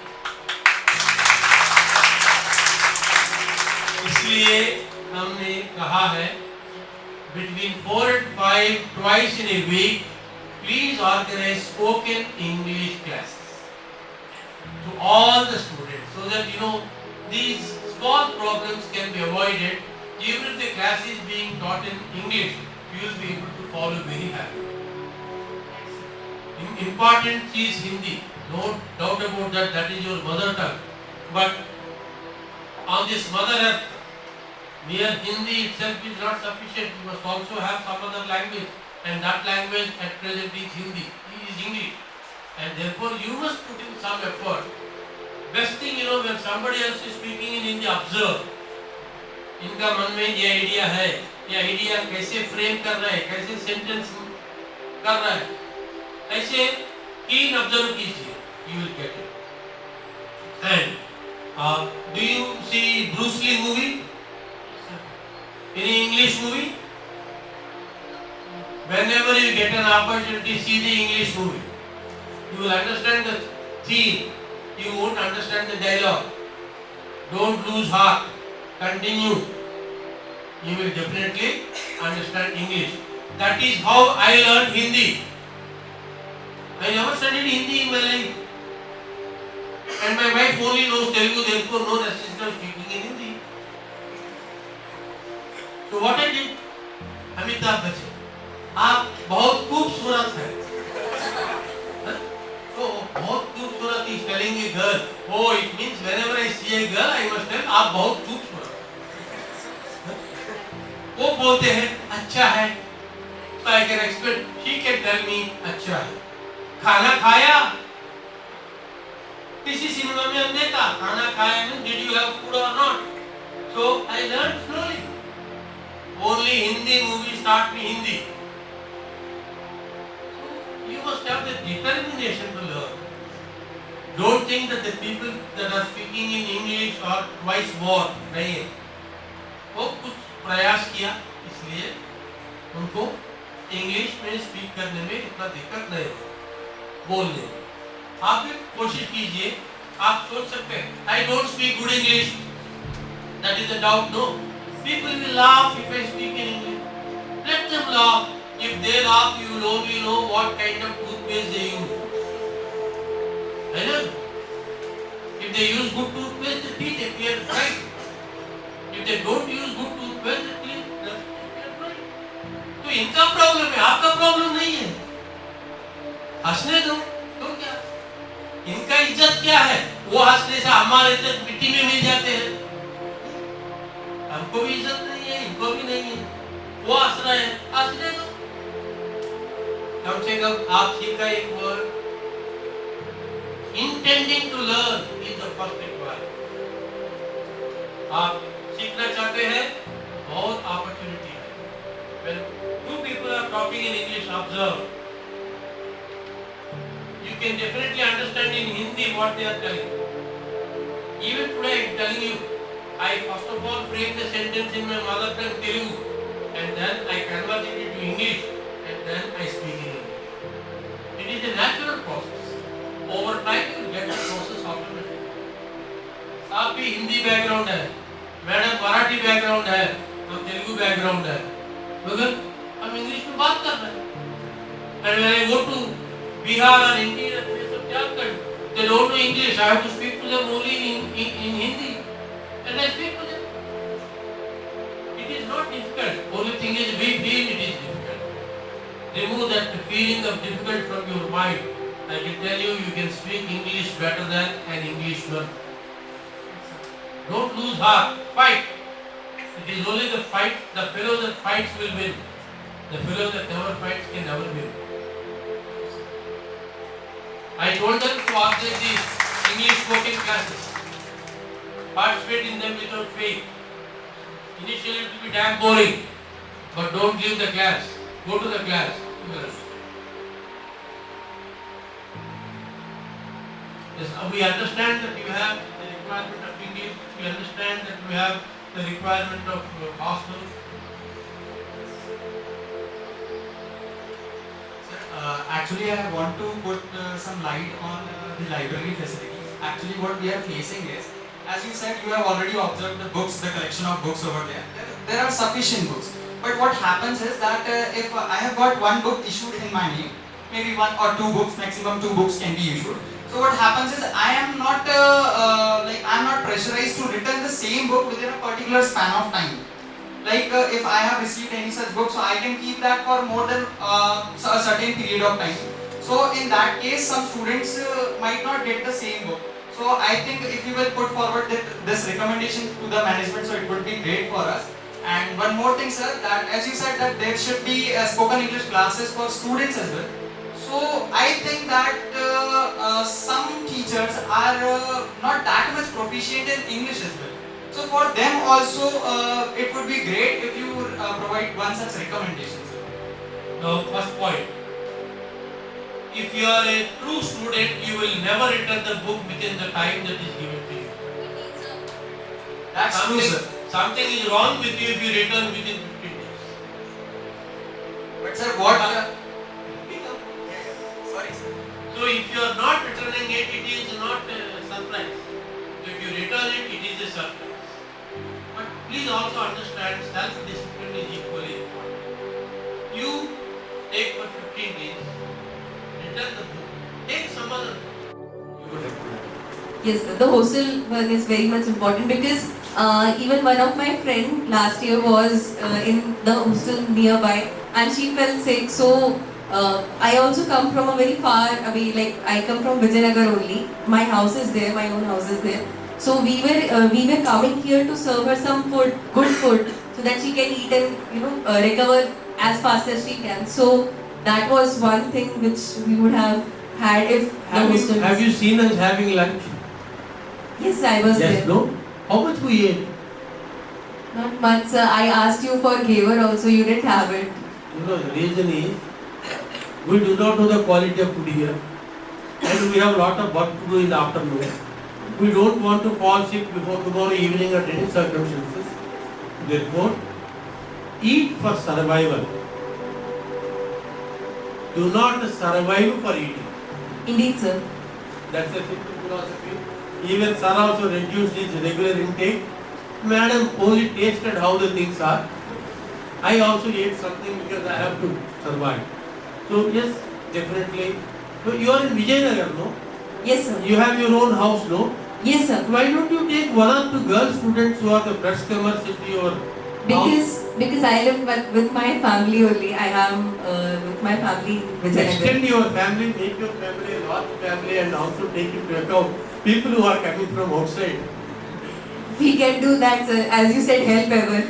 इसलिए हमने कहा है between 4 and 5 twice in a week, please organize spoken English classes to all the students so that these small problems can be avoided. Even if the class is being taught in English, you will be able to follow very happily. Important is Hindi, no doubt about that, that is your mother tongue. But on this mother earth, mere Hindi itself is not sufficient. You must also have some other language, and that language at present is Hindi, is English. And therefore you must put in some effort. Best thing, when somebody else is speaking in Hindi, observe. इनका मन में ये idea है, ये idea कैसे frame कर रहा है, कैसे सेंटेंस कर रहा है, ऐसे keen observe कीजिए, you will get it. And do you see Bruce Lee movie? Any English movie? Whenever you get an opportunity, see the English movie. You will understand the theme. You won't understand the dialogue. Don't lose heart. Continue. You will definitely understand English. That is how I learned Hindi. I never studied Hindi in my life. And my wife only knows Telugu, therefore no necessity of speaking in Hindi. So what I did? Amitabh Bachchan, आप बहुत खूबसूरत हैं. तो बहुत खूबसूरत is telling a girl. Oh, it means whenever I see a girl, I must tell आप बहुत खूबसूरत. वो बोलते हैं अच्छा है. So I can expect she can tell me अच्छा है. खाना खाया? किसी सिनेमा में हमने देखा खाना खाया means did you have food or not? So I learned slowly. Only Hindi movies taught me Hindi. So you must have the determination to learn. Don't think that the people that are speaking in English are twice born. नहीं है. वो कुछ प्रयास किया इसलिए उनको English में speak करने में इतना दिक्कत नहीं हो बोलने में. आप भी कोशिश कीजिए. आप सोच सकते हैं I don't speak good English. That is a doubt. No. People will laugh if I speak in English. Let them laugh. If they laugh, you will only know what kind of toothpaste they use. I know. If they use good toothpaste, the teeth appear bright. If they don't use good toothpaste, the teeth appear bright. तो इनका problem है, आपका problem नहीं है. हंसने दो, तो क्या? इनका इज्जत क्या है? वो हंसने से हमारे इज्जत मिट्टी में मिल जाते हैं. हमको भी इज्जत नहीं है, इनको भी नहीं है. वो हंस रहे हैं, हंसने दो. कम से कम आप सीखा एक word. Intending to learn is the first requirement. आप सीखना चाहते हैं, बहुत opportunity है. When two people are talking in English, observe. You can definitely understand in Hindi what they are telling. Even today I am telling you, I first of all frame the sentence in my mother tongue Telugu, and then I convert it into English, and then I speak in English. It is a natural process. Over time you will get the process automatically. आप भी Hindi background है, madam Marathi background है, हम Telugu background है, मगर हम English में बात कर रहे हैं. And when I go to Bihar or India, they don't know English. I have to speak to them only in Hindi, and I speak to them. It is not difficult. Only thing is we feel it is difficult. Remove that feeling of difficult from your mind. I can tell you, you can speak English better than an Englishman. Don't lose heart. Fight. It is only the fellow that fights will win. The fellow that never fights can never win. I told them to organize these English spoken classes. Participate in them without faith. Initially it will be damn boring, but don't give the class. Go to the class. Yes, we understand that you have the requirement of English. We understand that you have the requirement of hostels. Actually, I want to put some light on the library facilities. Actually, what we are facing is, as you said, you have already observed the books, the collection of books over there. There are sufficient books. But what happens is that if I have got one book issued in my name, maybe one or two books, maximum two books can be issued. So what happens is I am not pressurized to return the same book within a particular span of time. Like if I have received any such book, so I can keep that for more than a certain period of time. So in that case, some students might not get the same book. So I think if you will put forward this recommendation to the management, so it would be great for us. And one more thing, sir, that as you said that there should be spoken English classes for students as well. So I think that some teachers are not that much proficient in English as well. So for them also, it would be great if you provide one such recommendation. Now, first point. If you are a true student, you will never return the book within the time that is given to you. That's true, sir. Something is wrong with you if you return within 15 days. But sir, what? Sorry, sir. So if you are not returning it, it is not a surprise. So if you return it, it is a surprise. But please also understand, self-discipline is equally important. You take for 15 days, return the book, take some other book. Yes, sir. The hostel one is very much important because even one of my friend last year was in the hostel nearby and she fell sick. So I also come from a very far away, like I come from Vijayanagar only. My house is there, my own house is there. So we were coming here to serve her some food, good food, so that she can eat and recover as fast as she can. So that was one thing which we would have had if the hostel. Have you seen us having lunch? Yes, I was there. Yes, no? How much we ate? Not much, sir. I asked you for giver also, you didn't have it. The reason is, we do not know the quality of food here. And we have a lot of work to do in the afternoon. We don't want to fall sick before tomorrow evening under any circumstances. Therefore, eat for survival. Do not survive for eating. Indeed, sir. That's a simple philosophy. Even sir also reduced his regular intake. Madam only tasted how the things are. I also ate something because I have to survive. So yes, definitely. So you are in Vijayanagar, no? Yes, sir. You have your own house, no? Yes, sir. Why don't you take one or two girl students who are the fresh comers into your house? Because I live with my family only. I am with my family in Vijayanagar. Extend your family, make your family a large family and also take into account people who are coming from outside. We can do that, sir. As you said, help ever.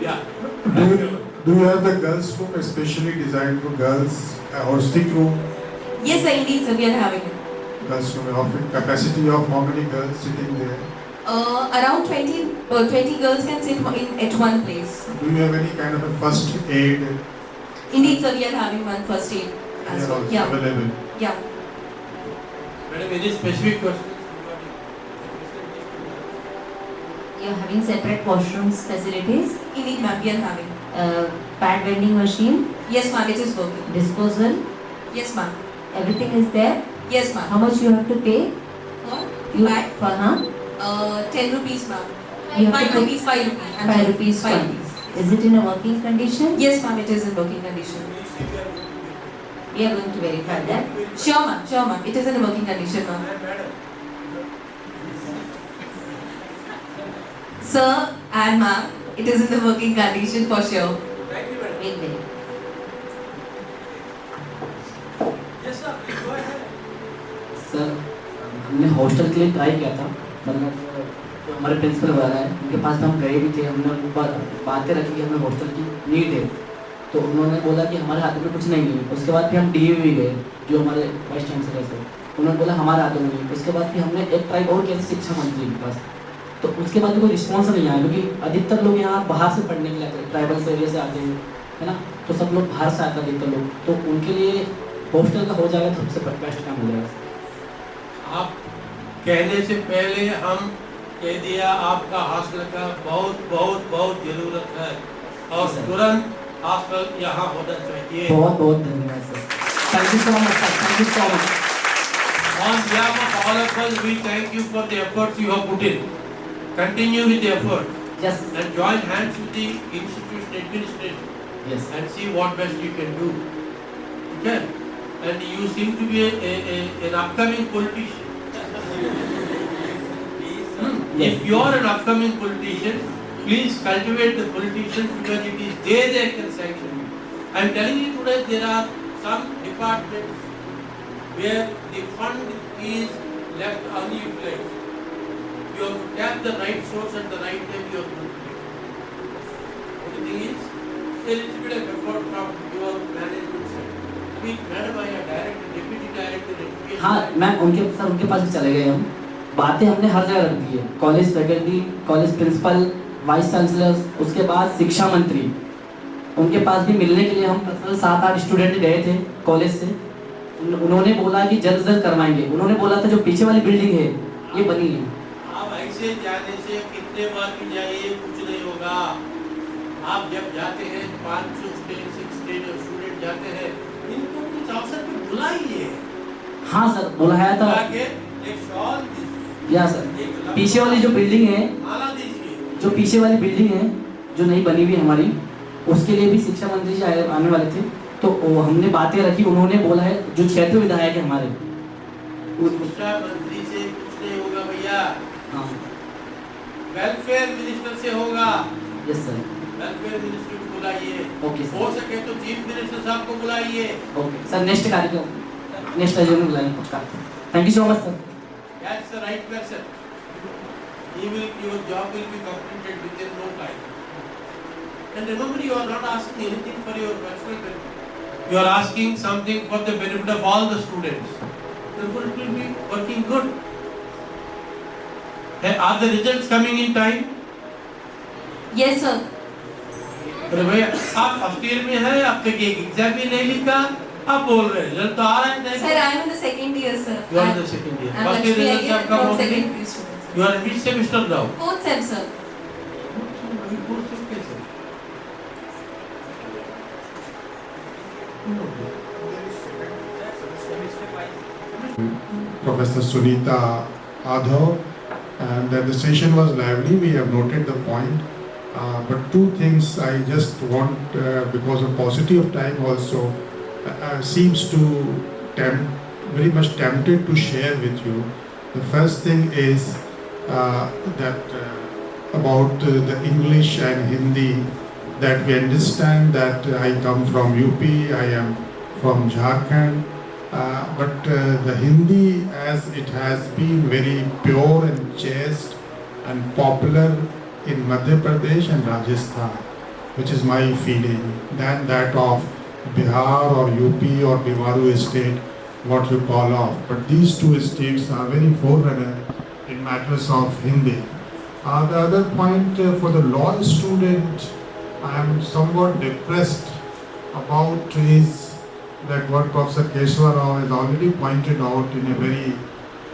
Yeah. Do you have the girls' room especially designed for girls or stick room? Yes, sir. Indeed, sir. We are having it. Girls' room of capacity of how many girls sitting there? Around 20 girls can sit at one place. Do you have any kind of a first aid? Indeed, sir. We are having one first aid as well. Yeah. Available. Yeah. Madam, any specific question? You are having separate washrooms facilities, Indeed, ma'am. We are having. pad vending machine, Yes, ma'am. It is working. disposal, Yes, ma'am. everything is there. Yes, ma'am. How much you have to pay? For You bag? for 10 rupees, ma'am. You have to 5 pay rupees, 5 rupees. I'm 5 sorry, rupees. 5 per- rupees. Is it in a working condition? Yes, ma'am. It is in working condition. We are going to verify that. Sure, ma'am. Sure, ma'am. It is in a working condition, ma'am. Sir and ma'am, it is in the working condition for sure. Wait, wait. Yes, sir. Please go ahead. Sir हमने hostel के लिए try किया था, मतलब जो हमारे principal वगैरह हैं उनके पास हम गए भी थे, हमने उनको बातें रखी कि हमें हॉस्टल की नीड है, तो उन्होंने बोला कि हमारे हाथों में कुछ नहीं है। उसके बाद फिर हम डी भी गए, जो हमारे वाइस चांसलर थे, उन्होंने बोला हमारे हाथों में नहीं। उसके बाद फिर हमने एक ट्राई और किया शिक्षा मंत्री के पास, तो उसके बाद कोई रिस्पॉन्स नहीं आया, क्योंकि अधिकतर लोग यहाँ बाहर से पढ़ने के लिए आते हैं, ट्राइबल्स एरिया से आते हैं, है ना, तो सब लोग बाहर से आते हैं अधिकतर लोग, तो उनके लिए हॉस्टल का हो जाएगा तो सबसे बेस्ट काम हो जाएगा। आप कहने से पहले हम कह दिया आपका हॉस्टल का बहुत बहुत बहुत जरूरत है और तुरंत हॉस्टल यहाँ होना चाहिए। बहुत बहुत धन्यवाद sir, thank you so much sir, thank you so much. On behalf of all of us, we thank you for the efforts you have put in. Continue with the effort. Yes. And join hands with the institution administration. Yes. And see what best you can do. Okay? And you seem to be an upcoming politician. If you are an upcoming politician, please cultivate the politicians because it is they that can sanction you. I am telling you today, there are some departments where the fund is left unutilized. You have to tap the right source at the right time. You have to do it. Only thing is, a little bit of effort from your management side. I mean, madam, I am director, deputy director, education. हाँ ma'am, उनके पास भी चले गए हम, बातें हमने हर जगह रख दी है, college faculty, college principal, vice chancellor, उसके बाद शिक्षा मंत्री, उनके पास भी मिलने के लिए हम पर्सनल 7-8 स्टूडेंट गए थे कॉलेज से। उन्होंने बोला कि जल्द जल्द करवाएंगे। उन्होंने बोला था जो पीछे वाली बिल्डिंग है ये बनी है। आप ऐसे जाने से कितने बार भी जाइए कुछ नहीं होगा। आप जब जाते हैं 500 स्टूडेंट जाते हैं, इनको कुछ अवसर पे बुलाइए। हाँ सर, बुलाया था। एक शॉल दीजिए। या सर, पीछे वाली जो बिल्डिंग है, माला दीजिए। जो पीछे वाली बिल्डिंग है जो नई बनी हुई हमारी, उसके लिए भी शिक्षा मंत्री जी आने वाले थे, तो हमने बातें रखी। उन्होंने बोला है जो क्षेत्र विधायक है हमारे, शिक्षा मंत्री से कुछ नहीं होगा भैया। हाँ, वेलफेयर मिनिस्टर से होगा। यस सर, वेलफेयर मिनिस्टर को बुलाइए। ओके सर, हो सके तो चीफ मिनिस्टर साहब को बुलाइए। ओके सर, नेक्स्ट कार्यक्रम, नेक्स्ट आयोजन में बुलाएंगे पक्का। Thank you so much sir. That's the right person. Your job will be completed within no time. And remember, you are not asking anything for your personal benefit. You are asking something for the benefit of all the students. Therefore, it will be working good. Are the results coming in time? Yes, sir. अरे भैया, आप first year में हैं, आपका exam भी नहीं लिखा, आप बोल रहे हैं रिजल्ट तो आ रहा है नहीं? Sir, I am in the second year, sir. You are in the second year. I'm First year actually results again have come from already? secondary student. You are in which semester now? Fourth sem, sir. Professor Sunita Adhav, and the session was lively. We have noted the point, but two things I just want, because of paucity of time also, seems to very much tempted to share with you. The first thing is that about the English and Hindi, that we understand that I come from UP, I am from Jharkhand, but the Hindi, as it has been very pure and chaste and popular in Madhya Pradesh and Rajasthan, which is my feeling, than that of Bihar or UP or Bivaru state, what you call off. But these two states are very forerunner in matters of Hindi. The other point for the law student, I am somewhat depressed about is that what Professor Keshwa Rao has already pointed out in a very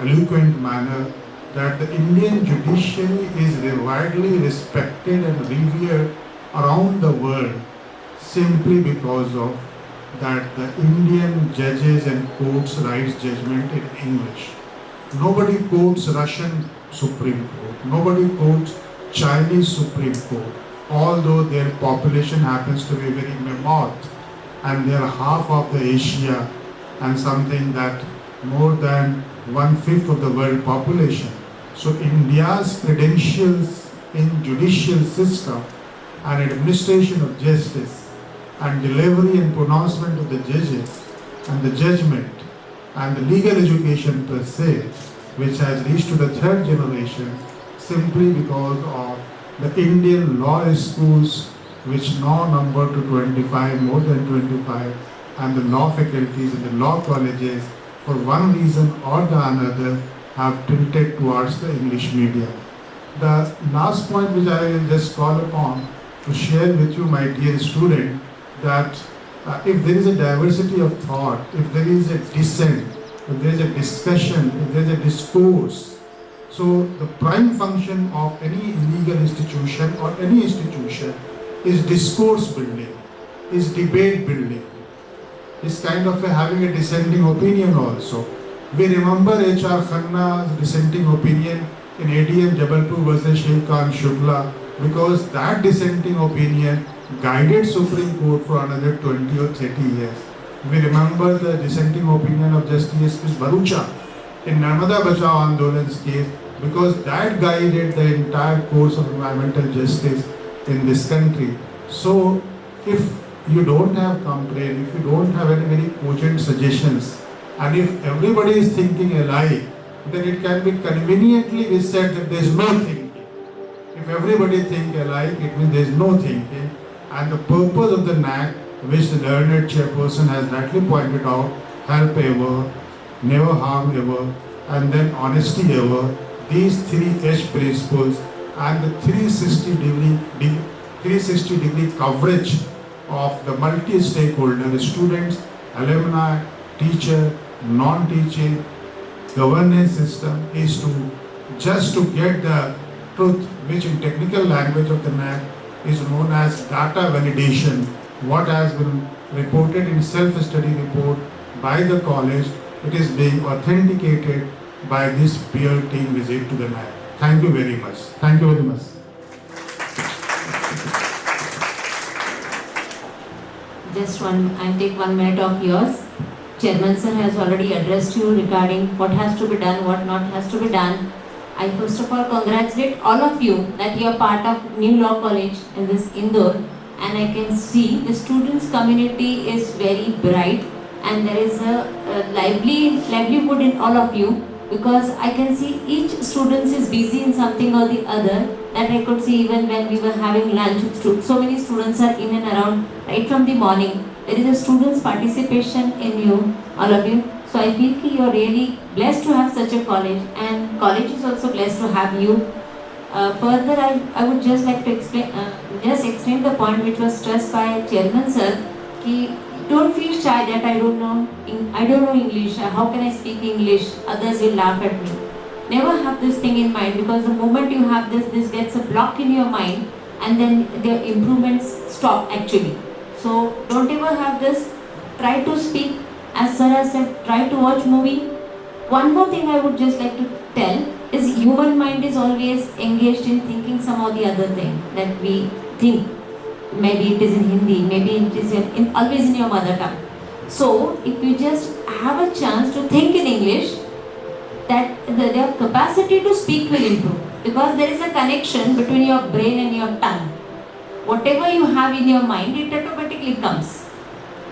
eloquent manner, that the Indian judiciary is widely respected and revered around the world simply because of that the Indian judges and courts writes judgment in English. Nobody quotes Russian Supreme Court, nobody quotes Chinese Supreme Court, although their population happens to be very mammoth and they are half of the Asia and something that more than 1/5 of the world population. So India's credentials in judicial system and administration of justice and delivery and pronouncement of the judges and the judgment and the legal education per se, which has reached to the third generation simply because of the Indian law schools which now number to 25, more than 25, and the law faculties in the law colleges, for one reason or the another, have tilted towards the English medium. The last point which I will just call upon to share with you, my dear student, that if there is a diversity of thought, if there is a dissent, if there is a discussion, if there is a discourse, so the prime function of any legal institution or any institution is discourse building, is debate building, is kind of having a dissenting opinion also. We remember H.R. Khanna's dissenting opinion in ADM Jabalpur versus Sheikh Khan Shukla, because that dissenting opinion guided Supreme Court for another 20 or 30 years. We remember the dissenting opinion of Justice Bharucha in Narmada Bachao Andolan's case, because that guided the entire course of environmental justice in this country. So, if you don't have complaint, if you don't have any very cogent suggestions, and if everybody is thinking alike, then it can be conveniently said that there is no thinking. If everybody think alike, it means there is no thinking. And the purpose of the Naac, which the learned chairperson has rightly pointed out, help ever, never harm ever, and then honesty ever, these 3 H principles and the 360 degree coverage of the multi-stakeholder, students, alumni, teacher, non-teaching, governance system is to just to get the truth, which in technical language of the Naac is known as data validation. What has been reported in self-study report by the college, it is being authenticated by this peer team visit to the Naac. Thank you very much. Thank you very much. Just I'll take 1 minute of yours. Chairman sir has already addressed you regarding what has to be done, what not has to be done. I first of all congratulate all of you that you are part of New Law College in this Indore, and I can see the students community is very bright and there is a livelihood in all of you, because I can see each student is busy in something or the other, that I could see even when we were having lunch. So many students are in and around right from the morning. There is a students' participation in you, all of you. So I feel that you are really blessed to have such a college, and college is also blessed to have you. Further, I would just like to explain the point which was stressed by Chairman sir. Ki don't feel shy that I don't know English. How can I speak English? Others will laugh at me. Never have this thing in mind, because the moment you have this gets a block in your mind, and then the improvements stop actually. So don't ever have this. Try to speak, as sir has said, try to watch movie. One more thing I would just like to tell is human mind is always engaged in thinking some or the other thing that we think. Maybe it is in Hindi, maybe it is always in your mother tongue. So if you just have a chance to think in English, that their capacity to speak will improve, because there is a connection between your brain and your tongue. Whatever you have in your mind, it automatically comes.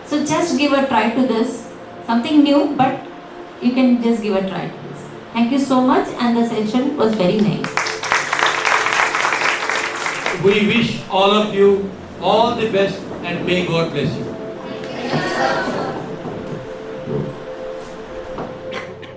So just give a try to this. Something new, but you can just give a try to this. Thank you so much, and the session was very nice. We wish all of you all the best, and may God bless you.